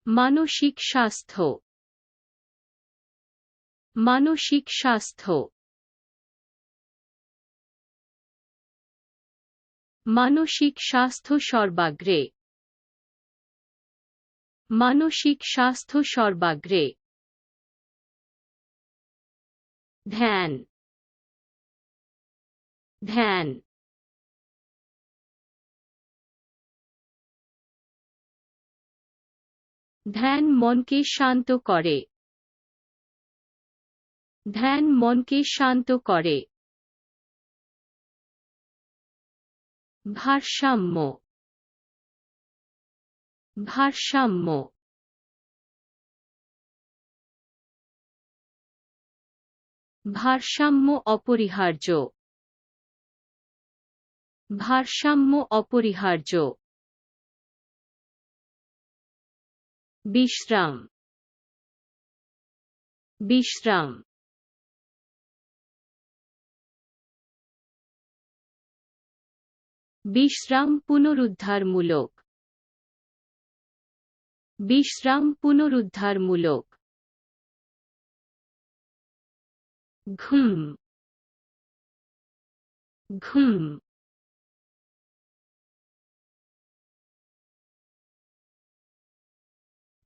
মানসিক স্বাস্থ্য, মানসিক স্বাস্থ্য, মানসিক স্বাস্থ্য সর্বাগ্রে, মানসিক স্বাস্থ্য সর্বাগ্রে। ধ্যান, ধ্যান, ধ্যান মনকে শান্ত করে, ধ্যান মনকে শান্ত করে। ভারসাম্য, ভারসাম্য, ভারসাম্য অপরিহার্য, ভারসাম্য অপরিহার্য। বিশ্রাম, বিশ্রাম, বিশ্রাম পুনরুদ্ধারমূলক, বিশ্রাম পুনরুদ্ধারমূলক। ঘুম, ঘুম,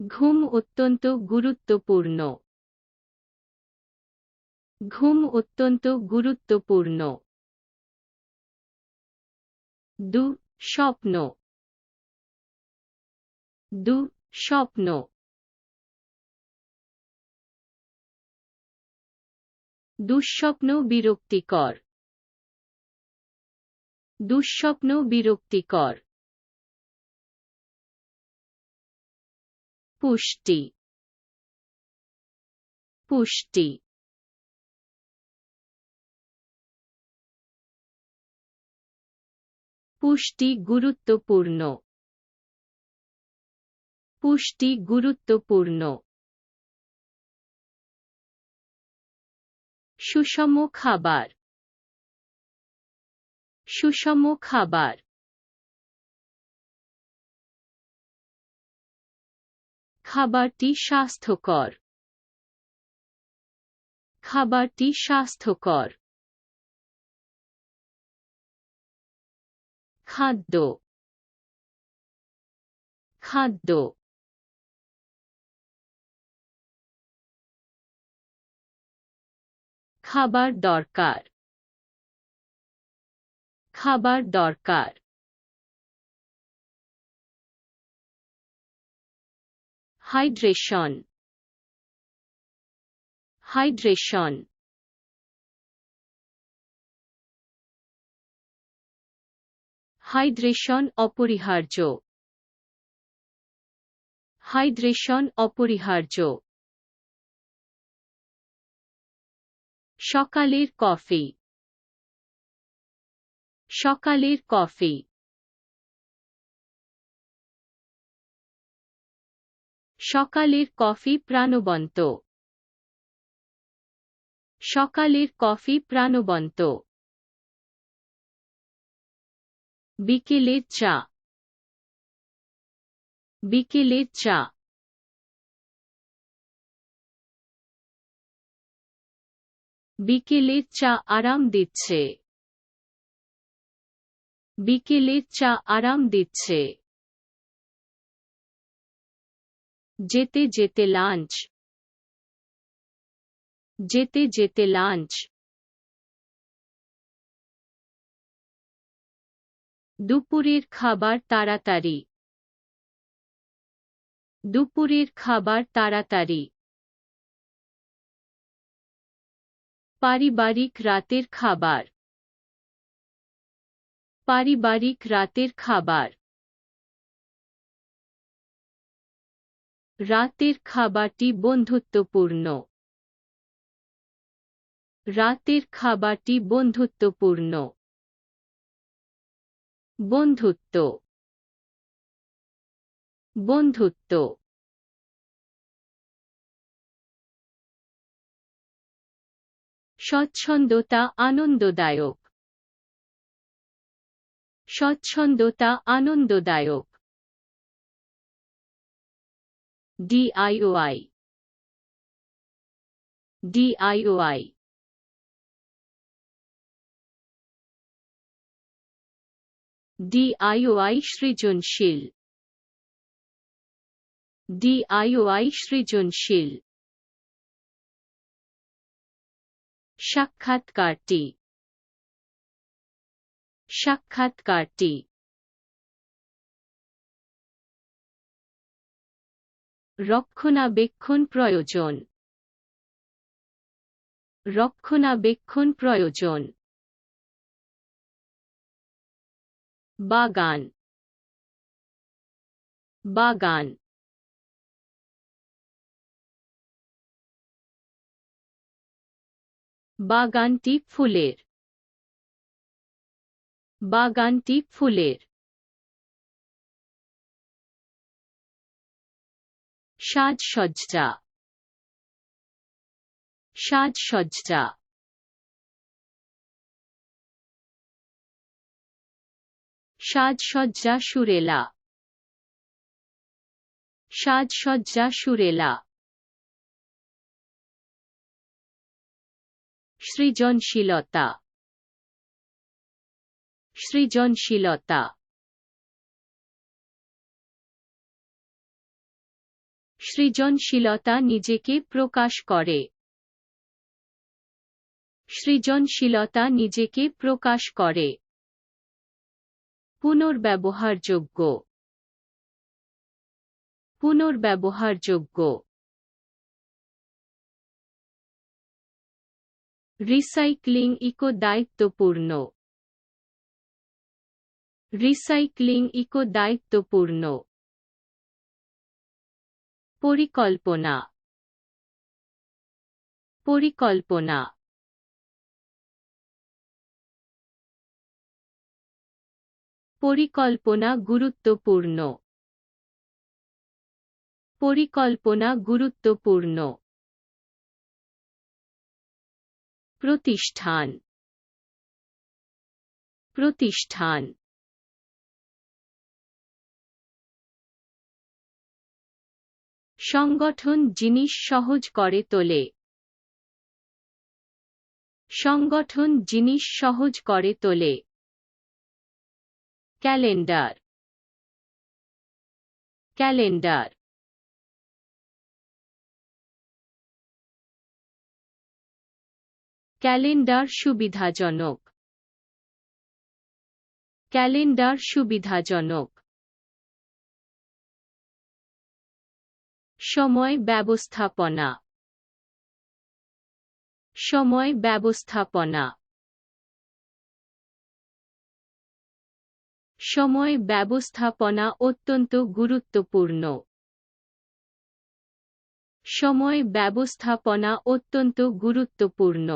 ঘুম অত্যন্ত গুরুত্বপূর্ণ, ঘুম অত্যন্ত গুরুত্বপূর্ণ। দুঃস্বপ্ন, দুঃস্বপ্ন, দুঃস্বপ্ন বিরক্তিকর, দুঃস্বপ্ন বিরক্তিকর। পুষ্টি, পুষ্টি, পুষ্টি গুরুত্বপূর্ণ, পুষ্টি গুরুত্বপূর্ণ। সুষম খাবার, সুষম খাবার, খাবারটি স্বাস্থ্যকর, খাবারটি স্বাস্থ্যকর। খাদ্য, খাদ্য, খাবার দরকার, খাবার দরকার। হাইড্রেশন, হাইড্রেশন, হাইড্রেশন অপরিহার্য, হাইড্রেশন অপরিহার্য। সকালের কফি, সকালের কফি, সকালের কফি প্রাণবন্ত, সকালের কফি প্রাণবন্ত। বিকেলের চা, বিকেলের চা, বিকেলের চা আরাম দিচ্ছে, বিকেলের চা আরাম দিচ্ছে। যেতে যেতে লাঞ্চ, যেতে যেতে লাঞ্চ। দুপুরের খাবার তাড়াতাড়ি, দুপুরের খাবার তাড়াতাড়ি। পারিবারিক রাতের খাবার, পারিবারিক রাতের খাবার। রাতের খাবারটি বন্ধুত্বপূর্ণ, রাতের খাবারটি বন্ধুত্বপূর্ণ। বন্ধুত্ব, বন্ধুত্ব। স্বচ্ছন্দতা আনন্দদায়ক, স্বচ্ছন্দতা আনন্দদায়ক। DIY DIY DIY সৃজনশীল DIY সৃজনশীল সাক্ষাৎকারটি সাক্ষাৎকারটি রক্ষণাবেক্ষণ প্রয়োজন রক্ষণাবেক্ষণ প্রয়োজন বাগান বাগান বাগানটি ফুলের বাগানটি ফুলের সাজসজ্জা সাজসজ্জা সাজসজ্জা সুরেলা সাজসজ্জা সুরেলা সৃজনশীলতা সৃজনশীলতা সৃজনশীলতা নিজেকে প্রকাশ করে সৃজনশীলতা নিজেকে প্রকাশ করে পুনর্ব্যবহারযোগ্য পুনর্ব্যবহারযোগ্য রিসাইক্লিং ইকো দায়িত্বপূর্ণ রিসাইক্লিং ইকো দায়িত্বপূর্ণ পরিকল্পনা পরিকল্পনা পরিকল্পনা গুরুত্বপূর্ণ পরিকল্পনা গুরুত্বপূর্ণ প্রতিষ্ঠান প্রতিষ্ঠান সংগঠন জিনিস সহজ করে তোলে সংগঠন জিনিস সহজ করে তোলে ক্যালেন্ডার ক্যালেন্ডার ক্যালেন্ডার সুবিধাজনক ক্যালেন্ডার সুবিধাজনক সময় ব্যবস্থাপনা সময় ব্যবস্থাপনা সময় ব্যবস্থাপনা অত্যন্ত গুরুত্বপূর্ণ সময় ব্যবস্থাপনা অত্যন্ত গুরুত্বপূর্ণ